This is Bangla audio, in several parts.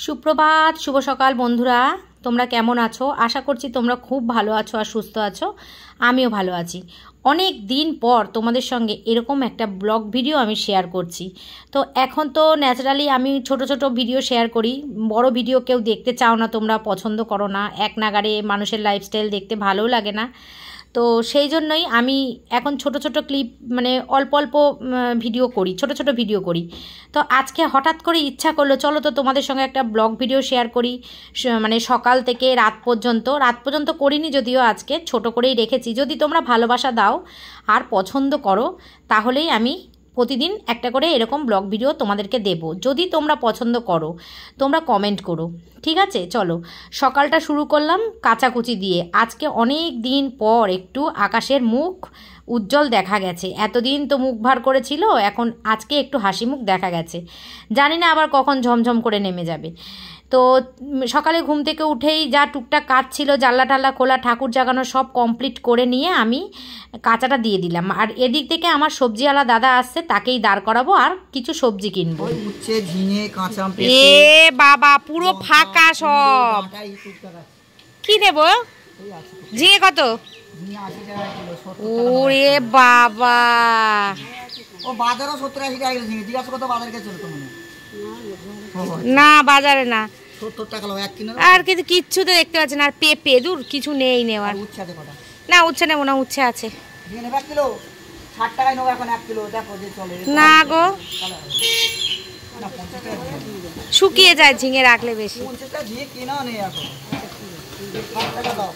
সুপ্রভাত, শুভ সকাল বন্ধুরা। তোমরা কেমন আছো? আশা করছি তোমরা খুব ভালো আছো আর সুস্থ আছো। আমিও ভালো আছি। অনেক দিন পর তোমাদের সঙ্গে এরকম একটা ব্লগ ভিডিও আমি শেয়ার করছি। তো এখন তো ন্যাচারালি আমি ছোট ছোট ভিডিও শেয়ার করি, বড় ভিডিও কেউ দেখতে চাও না, তোমরা পছন্দ করো না, এক নাগাড়ে মানুষের লাইফস্টাইল দেখতে ভালোও লাগে না। তো সেই জন্যই আমি এখন ছোট ছোট ক্লিপ মানে অল্প অল্প ভিডিও করি, ছোট ছোট ভিডিও করি। তো আজকে হঠাৎ করে ইচ্ছা করলো চলো তো তোমাদের সঙ্গে একটা ব্লগ ভিডিও শেয়ার করি। মানে সকাল থেকে রাত পর্যন্ত করিনি, যদিও আজকে ছোট করেই রেখেছি। যদি তোমরা ভালোবাসা দাও আর পছন্দ করো তাহলেই আমি প্রতিদিন একটা করে এরকম ব্লগ ভিডিও তোমাদেরকে দেব। যদি তোমরা পছন্দ করো তোমরা কমেন্ট করো, ঠিক আছে? চলো সকালটা শুরু করলাম কাচাকুচি দিয়ে। আজকে অনেক দিন পর একটু আকাশের মুখ উজ্জ্বল দেখা গেছে। এতদিন তো মুখ ভার করেছিল, এখন আজকে একটু হাসি মুখ দেখা গেছে। জানি না আবার কখন ঝমঝম করে নেমে যাবে। তো সকালে ঘুম থেকে উঠেই যা টুকটাক কাজ ছিল, জানলা টাল্লা খোলা, ঠাকুর জাগানো সব কমপ্লিট করে নিয়ে আমি কাঁচাটা দিয়ে দিলাম। আর এদিক থেকে আমার সবজিওয়ালা দাদা আসছে, তাকেই দাঁড় করাবো আর কিছু সবজি কিনবো। এ বাবা পুরো ফাঁকা সব। কি নেব? ঝিঙে কত? ওরে বাবা, ও বাজারও 70-80 টাকা কিলো ঝিঙে। জিজ্ঞাসা কত বাজারে গেছিল তো মনে? না বাজারে না, 70 টাকা এক কিলো। আর কিন্তু কিচ্ছু তো দেখতে পাচ্ছি না। আর পেঁপে দূর কিছু নেই নেওয়ার। উচ্ছে আছে কটা? না উচ্ছে নেবো না, উচ্ছে আছে। ঝিঙে নেবে 1 কিলো? 60 টাকায় নেবো এখন 1 কিলো। দেখো যে চলে না গো, না 50 টাকা শুকিয়ে যায় ঝিঙে রাখলে বেশি। 50 টাকা ঝিঙে কেনা নেই এখন। 60 টাকা দাও।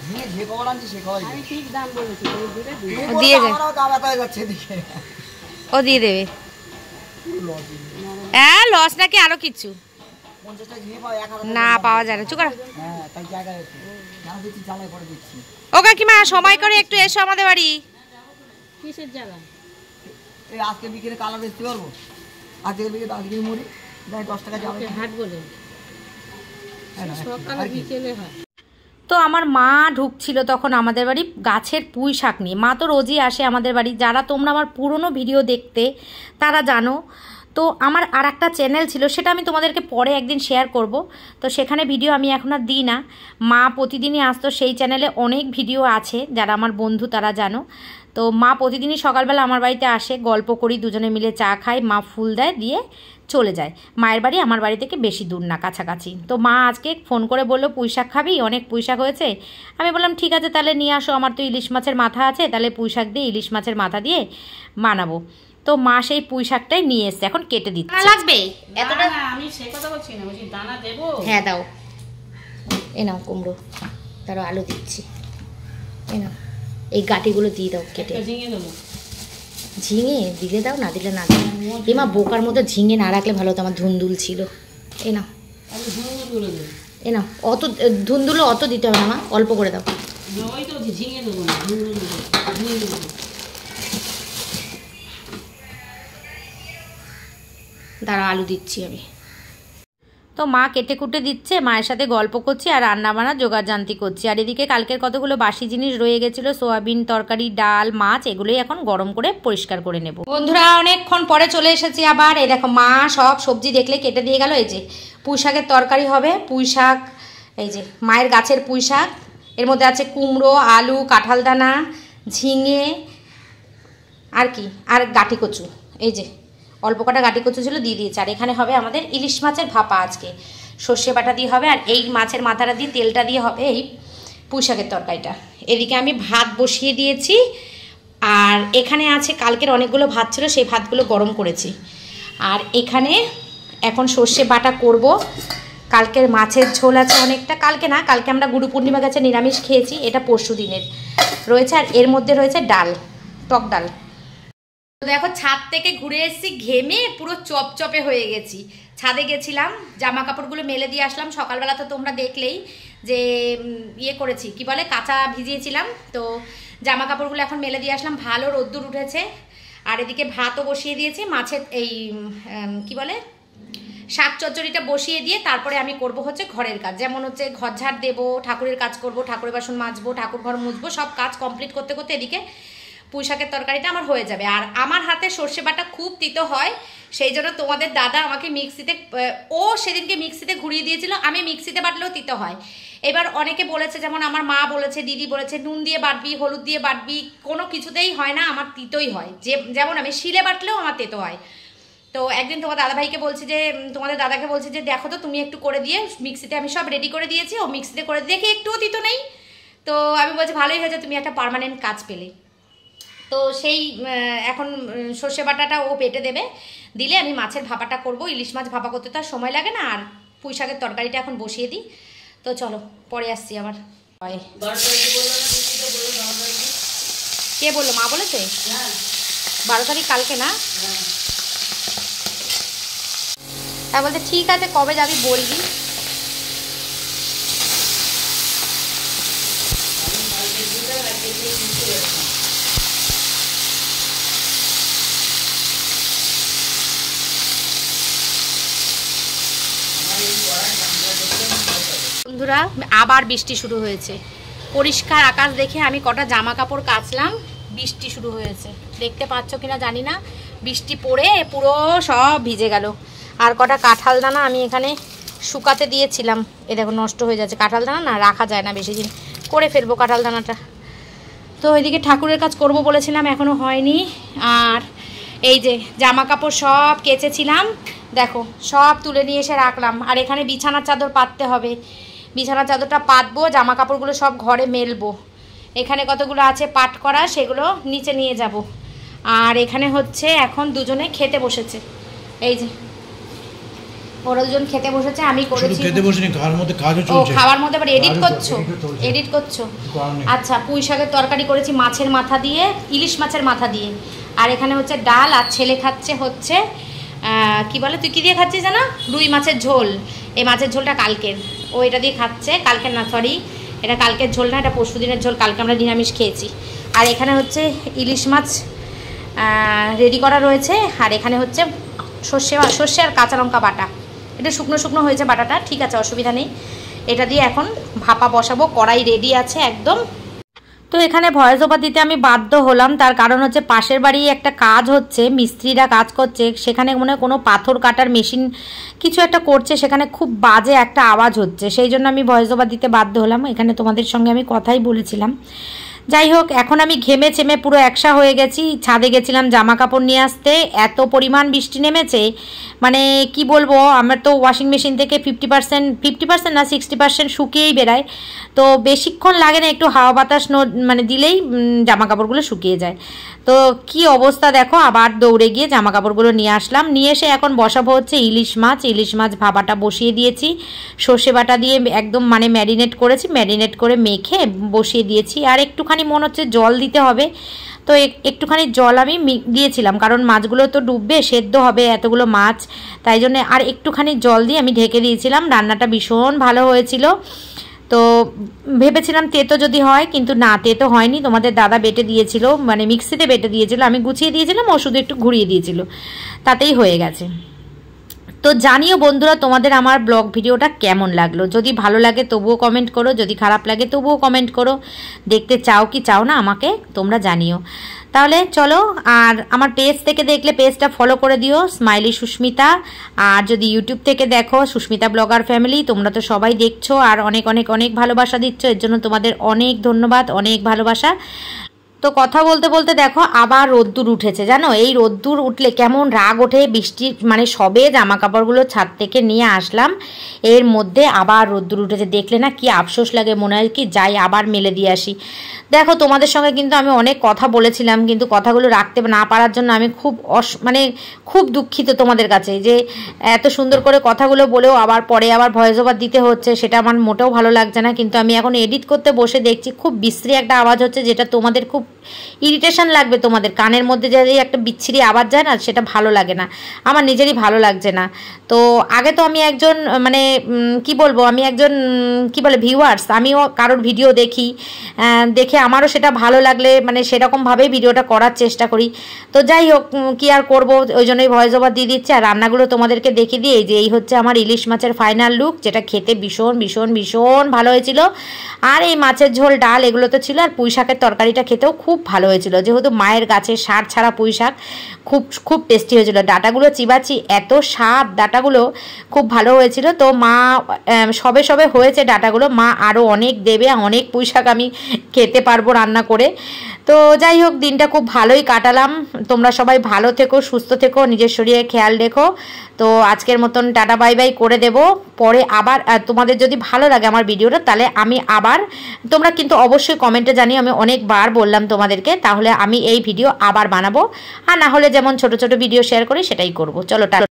ঝিঙে যে কবার আনছি সে কবার আমি ঠিক দাম বলেছি, ও দিয়ে দেবে। আমারও দাম এত হয়ে যাচ্ছে এদিকে। ও দিয়ে দেবে। হ্যাঁ লস নাকি আরো কিছু? 50 টাকা ঝিঙে পাওয়া 1000 না পাওয়া যায় না, চুকার। হ্যাঁ তাই জায়গায় আছে। জানা দিচ্ছি জ্বালায় পরে দিচ্ছি। ও কাকিমা সময় করে একটু এসো আমাদের বাড়ি। কিসের জ্বালা? এই আজকে বিকেলে কালার বেচতে পারবো? আজকে বিকেলে 10 কেজি মুড়ি দেয় 10 টাকা যাবে। হাট বলে সকালে বিকেলে হয়। তো আমার মা ঢুকছিল তখন আমাদের বাড়ি গাছের পুঁই শাক নিয়ে। মা তো রোজই আসে আমাদের বাড়ি। যারা তোমরা আমার পুরনো ভিডিও দেখতে তারা জানো। তো আমার আর একটা চ্যানেল ছিল, সেটা আমি তোমাদেরকে পরে একদিন শেয়ার করব। তো সেখানে ভিডিও আমি এখন আর দিই না। মা প্রতিদিনই আসতো, সেই চ্যানেলে অনেক ভিডিও আছে, যারা আমার বন্ধু তারা জানো। তো মা প্রতিদিনই সকালবেলা আমার বাড়িতে আসে, গল্প করি, দুজনে মিলে চা খাই, মা ফুল দেয়, দিয়ে চলে যায়। মায়ের বাড়ি আমার বাড়ি থেকে বেশি দূর না, কাছাকাছি। তো মা আজকে ফোন করে বললো পুঁই শাক খাবি, অনেক পুঁই শাক হয়েছে। আমি বললাম ঠিক আছে তাহলে নিয়ে আসো, আমার তো ইলিশ মাছের মাথা আছে, তাহলে পুঁই শাক দিয়ে ইলিশ মাছের মাথা দিয়ে বানাবো। তো মা সেই পুঁই শাকটাই নিয়ে এসছে, এখন কেটে দিচ্ছে। লাগবে এতটা? আমি সে কথা বলছি না, বলছি দানা দেবো। হ্যাঁ দাও, এ নাও কুমড়ো, তারও আলু দিচ্ছি, এ নাও এই গাঁটিগুলো দিয়ে দাও কেটে। ঝিঙে দেবো। ঝিঙে দিলে দাও, না দিলে না দাও। এমা বোকার মতো ঝিঙে না রাখলে ভালো হতো, আমার ধুন্দুল ছিল। এ নাও, এ নাও, অত ধুন্দুলো অত দিতে হবে না মা, অল্প করে দাও। ওই তো ঝিঙে দেবো না, ঝিঙে দেবো। দাঁড়া আলু দিচ্ছি আমি। তো মা কেটে কুটে দিচ্ছে, মায়ের সাথে গল্প করছি আর রান্না বান্না জোগাড়জান্তি করছি। আর এদিকে কালকের কতগুলো বাসি জিনিস রয়ে গেছিলো, সোয়াবিন তরকারি, ডাল, মাছ, এগুলোই এখন গরম করে পরিষ্কার করে নেব। বন্ধুরা অনেকক্ষণ পরে চলে এসেছি আবার। এই দেখো মা সব সবজি দেখলে কেটে দিয়ে গেল। এই যে পুঁই শাকের তরকারি হবে, পুঁই শাক, এই যে মায়ের গাছের পুঁই শাক, এর মধ্যে আছে কুমড়ো, আলু, কাঁঠাল দানা, ঝিঙে, আর কি, আর গাঁটি কচু। এই যে অল্প কটা গাঁটি কচু ছিল, দিয়ে দিয়েছে। আর এখানে হবে আমাদের ইলিশ মাছের ভাপা, আজকে সর্ষে বাটা দিয়ে হবে, আর এই মাছের মাথাটা দিয়ে তেলটা দিয়ে হবে এই পুঁই শাকের তরকারিটা। এদিকে আমি ভাত বসিয়ে দিয়েছি, আর এখানে আছে কালকের অনেকগুলো ভাত ছিল, সেই ভাতগুলো গরম করেছি। আর এখানে এখন সর্ষে বাটা করব। কালকের মাছের ঝোল আছে অনেকটা, কালকে না, কালকে আমরা গুরু পূর্ণিমা গেছে নিরামিষ খেয়েছি, এটা পরশু দিনের রয়েছে। আর এর মধ্যে রয়েছে ডাল, টক ডাল। তো দেখো ছাদ থেকে ঘুরে এসেছি, ঘেমে পুরো চপচপে হয়ে গেছি। ছাদে গেছিলাম, জামা কাপড়গুলো মেলে দিয়ে আসলাম। সকালবেলা তো তোমরা দেখলেই যে ইয়ে করেছি, কি বলে, কাঁচা ভিজিয়েছিলাম। তো জামা কাপড়গুলো এখন মেলে দিয়ে আসলাম, ভালো রোদ্দুর উঠেছে। আর এদিকে ভাতও বসিয়ে দিয়েছি, মাছের এই কি বলে শাক চচ্চড়িটা বসিয়ে দিয়ে তারপরে আমি করব হচ্ছে ঘরের কাজ, যেমন হচ্ছে ঘর ঝাড় দেবো, ঠাকুরের কাজ করব, ঠাকুরের বাসন মাজবো, ঠাকুর ঘর মুছবো, সব কাজ কমপ্লিট করতে করতে এদিকে পুঁই শাকের তরকারিটা আমার হয়ে যাবে। আর আমার হাতে সর্ষে বাটা খুব তিতো হয়, সেই জন্য তোমাদের দাদা আমাকে মিক্সিতে, ও সেদিনকে মিক্সিতে ঘুরিয়ে দিয়েছিল, আমি মিক্সিতে বাটলেও তিতো হয়। এবার অনেকে বলেছে, যেমন আমার মা বলেছে, দিদি বলেছে নুন দিয়ে বাটবি, হলুদ দিয়ে বাটবি, কোনো কিছুতেই হয় না, আমার তিতোই হয়। যেমন আমি শিলে বাটলেও আমার তেতো হয়। তো একদিন তোমার দাদাভাইকে বলছি যে, তোমাদের দাদাকে বলছি যে দেখো তো তুমি একটু করে দিয়ে, মিক্সিতে আমি সব রেডি করে দিয়েছি, ও মিক্সিতে করে দেখি একটুও তিতো নেই। তো আমি বলছি ভালোই হয়েছে, তুমি একটা পার্মানেন্ট কাজ পেলে। তো সেই এখন সর্ষে বাটাটা ও বেটে দেবে, দিলে আমি মাছের ভাপাটা করব। ইলিশ মাছ ভাপা করতে তো আর সময় লাগে না, আর পুঁই শাকের তরকারিটা এখন বসিয়ে দিই। তো চলো পরে আসছি আবার। কে বললো? মা বলেছে 12 তারিখ কালকে না? হ্যাঁ বলতে ঠিক আছে, কবে যাবি বলবি। বন্ধুরা আবার বৃষ্টি শুরু হয়েছে। পরিষ্কার আকাশ দেখে আমি কটা জামা কাপড় কাচলাম, বৃষ্টি শুরু হয়েছে। দেখতে পাচ্ছ কিনা জানি না, বৃষ্টি পড়ে পুরো সব ভিজে গেল। আর কটা কাঁঠাল দানা আমি এখানে শুকাতে দিয়েছিলাম, এ দেখো নষ্ট হয়ে যাচ্ছে। কাঁঠাল দানা না রাখা যায় না বেশি দিন, করে ফেলবো কাঁঠাল দানাটা। তো এদিকে ঠাকুরের কাজ করব বলেছিলাম, এখনও হয়নি। আর এই যে জামা কাপড় সব কেচেছিলাম, দেখো সব তুলে নিয়ে এসে রাখলাম। আর এখানে বিছানার চাদর পাততে হবে, বিছানার চাদরটা পাতবো, জামা কাপড়গুলো সব ঘরে মেলবো। এখানে কতগুলো আছে পাট করা, সেগুলো নিচে নিয়ে যাব। আর এখানে হচ্ছে এখন দুজনে খেতে বসেছে, এই যে ওরা দুজন খেতে বসেছে, আমি করেছি। খেতে বসেনি, খাওয়ার মধ্যে কাজও চলছে। ও খাওয়ার মধ্যে আবার এডিট করছো? এডিট করছো? আচ্ছা, পুঁই শাকের তরকারি করেছি মাছের মাথা দিয়ে, ইলিশ মাছের মাথা দিয়ে। আর এখানে হচ্ছে ডাল, আর ছেলে খাচ্ছে হচ্ছে কি বলে, তুই কি দিয়ে খাচ্ছিস জানা? রুই মাছের ঝোল। এই মাছের ঝোলটা কালকের, ও এটা দিয়ে খাচ্ছে। কালকের না, সরি, এটা কালকের ঝোল না, এটা পরশু দিনের ঝোল। কালকে আমরা নিরামিষ খেয়েছি। আর এখানে হচ্ছে ইলিশ মাছ রেডি করা রয়েছে। আর এখানে হচ্ছে সর্ষে আর কাঁচা লঙ্কা বাটা। এটা শুকনো শুকনো হয়েছে বাটাটা, ঠিক আছে, অসুবিধা নেই। এটা দিয়ে এখন ভাপা বসাবো, কড়াই রেডি আছে একদম। তো এখানে ভয়েস ওভার দিতে আমি বাধ্য হলাম, তার কারণ হচ্ছে পাশের বাড়ি একটা কাজ হচ্ছে, মিস্ত্রিরা কাজ করছে, সেখানে মনে হয় কোনো পাথর কাটার মেশিন কিছু একটা করছে, সেখানে খুব বাজে একটা আওয়াজ হচ্ছে, সেই জন্য আমি ভয়েস ওভার দিতে বাধ্য হলাম। এখানে তোমাদের সঙ্গে আমি কথাই বলেছিলাম। যাই হোক, এখন আমি ঘেমে চেমে পুরো একসা হয়ে গেছি। ছাদে গেছিলাম জামা কাপড় নিয়ে আসতে, এত পরিমাণ বৃষ্টি নেমেছে, মানে কি বলবো। আমার তো ওয়াশিং মেশিন থেকে 50% না 60% শুকিয়েই বেরায়। তো বেশিক্ষণ লাগে না, একটু হাওয়া বাতাস মানে দিলেই জামা কাপড়গুলো শুকিয়ে যায়। তো কি অবস্থা দেখো, আবার দৌড়ে গিয়ে জামা কাপড়গুলো নিয়ে আসলাম। নিয়ে এসে এখন বসাবো হচ্ছে ইলিশ মাছ ভাপাটা বসিয়ে দিয়েছি, সর্ষে বাটা দিয়ে একদম মানে ম্যারিনেট করেছি, ম্যারিনেট করে মেখে বসিয়ে দিয়েছি। আর একটুখানি মনে হচ্ছে জল দিতে হবে, তো একটুখানি জল আমি দিয়েছিলাম, কারণ মাছগুলো তো ডুববে, সেদ্ধ হবে এতগুলো মাছ, তাই জন্য আর একটুখানি জল দিয়ে আমি ঢেকে দিয়েছিলাম। রান্নাটা ভীষণ ভালো হয়েছিল। তো ভেবেছিলাম তেতো যদি হয়, কিন্তু না, তেতো হয়নি। তোমাদের দাদা বেটে দিয়েছিল, মানে মিক্সিতে বেটে দিয়েছিল, আমি গুছিয়ে দিয়েছিলাম, ও শুধু একটু ঘুরিয়ে দিয়েছিল, তাতেই হয়ে গেছে। তো জানিও বন্ধুরা তোমাদের আমার ব্লগ ভিডিওটা কেমন লাগলো। যদি ভালো লাগে তবুও কমেন্ট করো, যদি খারাপ লাগে তবুও কমেন্ট করো। দেখতে চাও কি চাও না আমাকে তোমরা জানিও। তাহলে চলো, আর আমার পেজ থেকে দেখলে পেজটা ফলো করে দিও, স্মাইলি সুস্মিতা। আর যদি ইউটিউব থেকে দেখো, সুস্মিতা ব্লগার ফ্যামিলি, তোমরা তো সবাই দেখছো আর অনেক অনেক অনেক ভালোবাসা দিচ্ছ, এর জন্য তোমাদের অনেক ধন্যবাদ, অনেক ভালোবাসা। তো কথা বলতে বলতে দেখো আবার রোদ্দুর উঠেছে, জানো এই রোদ্দুর উঠলে কেমন রাগ ওঠে। বৃষ্টি মানে সবে জামা কাপড়গুলো ছাদ থেকে নিয়ে আসলাম, এর মধ্যে আবার রোদ্দুর উঠেছে। দেখলে না কি আফসোস লাগে, মনে হয় কি যাই আবার মেলে দিয়ে আসি। দেখো তোমাদের সঙ্গে কিন্তু আমি অনেক কথা বলেছিলাম, কিন্তু কথাগুলো রাখতে না পারার জন্য আমি খুব মানে খুব দুঃখিত তোমাদের কাছে, যে এত সুন্দর করে কথাগুলো বলেও আবার পরে আবার ভয়েস ওভার দিতে হচ্ছে, সেটা আমার মোটেও ভালো লাগছে না। কিন্তু আমি এখন এডিট করতে বসে দেখছি খুব বিশ্রী একটা আওয়াজ হচ্ছে, যেটা তোমাদের খুব ইরিটেশন লাগবে, তোমাদের কানের মধ্যে যদি একটা বিচ্ছিরি আওয়াজ যায় না, সেটা ভালো লাগে না, আমার নিজেরই ভালো লাগছে না। তো আগে তো আমি একজন মানে কি বলবো, আমি একজন কি বলে ভিউয়ার্স, আমিও কারোর ভিডিও দেখি, দেখে আমারও সেটা ভালো লাগলে মানে সেরকমভাবেই ভিডিওটা করার চেষ্টা করি। তো যাই হোক, কি আর করব, ওই জন্যই ভয়েস ওভার দিয়ে দিচ্ছি। আর রান্নাগুলো তোমাদেরকে দেখিয়ে দিই, যে এই হচ্ছে আমার ইলিশ মাছের ফাইনাল লুক, যেটা খেতে ভীষণ ভীষণ ভীষণ ভালো হয়েছিল। আর এই মাছের ঝোল, ডাল এগুলো তো ছিল, আর পুঁই শাকের তরকারিটা খেতেও খুব ভালো হয়েছিল, যেহেতু মায়ের গাছের সার ছাড়া পুঁই শাক খুব খুব টেস্টি হয়েছিল। ডাটাগুলো চিবাচ্ছি, এত স্বাদ, ডাটাগুলো খুব ভালো হয়েছিল। তো মা সবে সবে হয়েছে ডাটাগুলো, মা আরও অনেক দেবে, অনেক পুঁই শাক আমি খেতে পারবো রান্না করে। তো যাই হোক, দিনটা খুব ভালোই কাটালাম। তোমরা সবাই ভালো থেকো, সুস্থ থেকো, নিজের শরীরে খেয়াল রেখো। তো আজকের মতন টাটা বাই বাই করে দেব। পরে আবার তোমাদের যদি ভালো লাগে আমার ভিডিওটা, তাহলে আমি আবার, তোমরা কিন্তু অবশ্যই কমেন্টে জানিও, আমি অনেকবার বললাম তোমাদেরকে, তাহলে আমি এই ভিডিও আবার বানাবো। আর না হলে যেমন ছোট ছোট ভিডিও শেয়ার করি সেটাই করব। চলো টাটা।